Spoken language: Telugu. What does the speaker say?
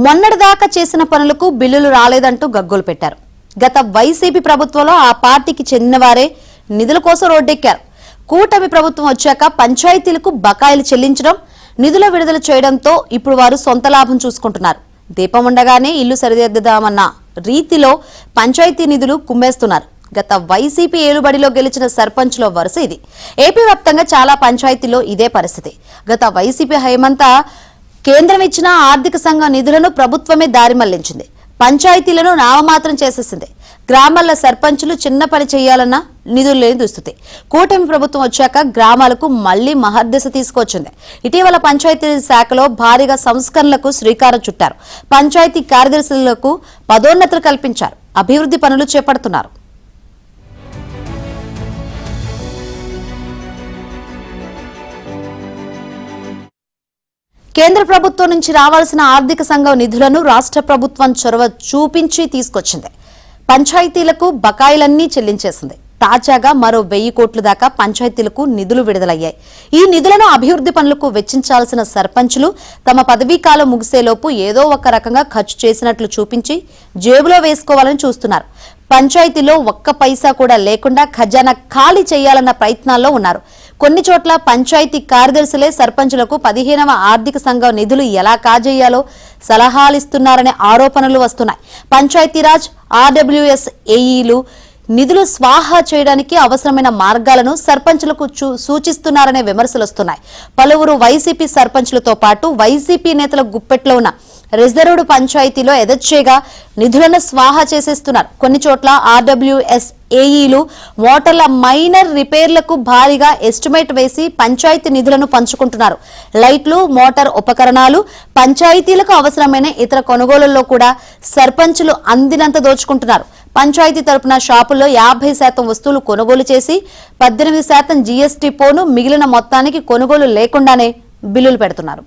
మొన్నటిదాకా చేసిన పనులకు బిల్లులు రాలేదంటూ గగ్గోలు పెట్టారు. గత వైసీపీ ప్రభుత్వంలో ఆ పార్టీకి చెందినవారే నిధుల కోసం రోడ్డెక్కారు. కూటమి ప్రభుత్వం వచ్చాక పంచాయతీలకు బకాయిలు చెల్లించడం, నిధుల విడుదల చేయడంతో ఇప్పుడు వారు సొంత లాభం చూసుకుంటున్నారు. దీపం ఉండగానే ఇల్లు సరిదిద్దుదామన్న రీతిలో పంచాయతీ నిధులు కుమ్మేస్తున్నారు. గత వైసీపీ ఏలుబడిలో గెలిచిన సర్పంచ్ల వరుస ఇది. ఏపీ వ్యాప్తంగా చాలా పంచాయతీల్లో ఇదే పరిస్థితి. గత వైసీపీ హయమంతా కేంద్రం ఇచ్చిన ఆర్థిక సంఘం నిధులను ప్రభుత్వమే దారి మళ్లించింది. పంచాయతీలను నామమాత్రం చేసేసింది. గ్రామాల సర్పంచులు చిన్న పని చేయాలన్న నిధులు లేని దుస్థితి. కూటమి ప్రభుత్వం వచ్చాక గ్రామాలకు మళ్లీ మహర్దశ తీసుకొచ్చింది. ఇటీవల పంచాయతీ శాఖలో భారీగా సంస్కరణలకు శ్రీకారం చుట్టారు. పంచాయతీ కార్యదర్శులకు పదోన్నతులు కల్పించారు. అభివృద్ధి పనులు చేపడుతున్నారు. కేంద్ర ప్రభుత్వం నుంచి రావాల్సిన ఆర్థిక సంఘం నిధులను రాష్ట్ర ప్రభుత్వం చొరవ చూపించి తీసుకొచ్చింది. పంచాయతీలకు బకాయిలన్నీ చెల్లించేసింది. తాజాగా మరో 1000 కోట్ల దాకా పంచాయతీలకు నిధులు విడుదలయ్యాయి. ఈ నిధులను అభివృద్ధి పనులకు వెచ్చించాల్సిన సర్పంచులు తమ పదవీకాలం ముగిసేలోపు ఏదో ఒక రకంగా ఖర్చు చేసినట్లు చూపించి జేబులో వేసుకోవాలని చూస్తున్నారు. పంచాయతీలో ఒక్క పైసా కూడా లేకుండా ఖజానా ఖాళీ చేయాలన్న ప్రయత్నాల్లో ఉన్నారు. కొన్ని చోట్ల పంచాయతీ కార్యదర్శులే సర్పంచులకు 15వ ఆర్థిక సంఘం నిధులు ఎలా కాజేయాలో సలహాలిస్తున్నారనే ఆరోపణలు వస్తున్నాయి. పంచాయతీరాజ్ ఆర్డబ్ల్యూఎస్ ఏఈలు నిధులు స్వాహా చేయడానికి అవసరమైన మార్గాలను సర్పంచులకు సూచిస్తున్నారనే విమర్శలు వస్తున్నాయి. పలువురు వైసీపీ సర్పంచులతో పాటు వైసీపీ నేతల గుప్పెట్లో ఉన్న రిజర్వ్డ్ పంచాయతీలో ఎదచ్చేగా నిధులను స్వాహా చేసేస్తున్నారు. కొన్ని చోట్ల ఆర్డబ్ల్యూఎస్ ఏఈలు మోటార్ల మైనర్ రిపేర్లకు భారీగా ఎస్టిమేట్ వేసి పంచాయతీ నిధులను పంచుకుంటున్నారు. లైట్లు, మోటార్ ఉపకరణాలు, పంచాయతీలకు అవసరమైన ఇతర కొనుగోలుల్లో కూడా సర్పంచులు అందినంత దోచుకుంటున్నారు. పంచాయతీ తరపున షాపుల్లో 50% వస్తువులు కొనుగోలు చేసి 18% జీఎస్టీ పోను మిగిలిన మొత్తానికి కొనుగోలు లేకుండానే బిల్లులు పెడుతున్నారు.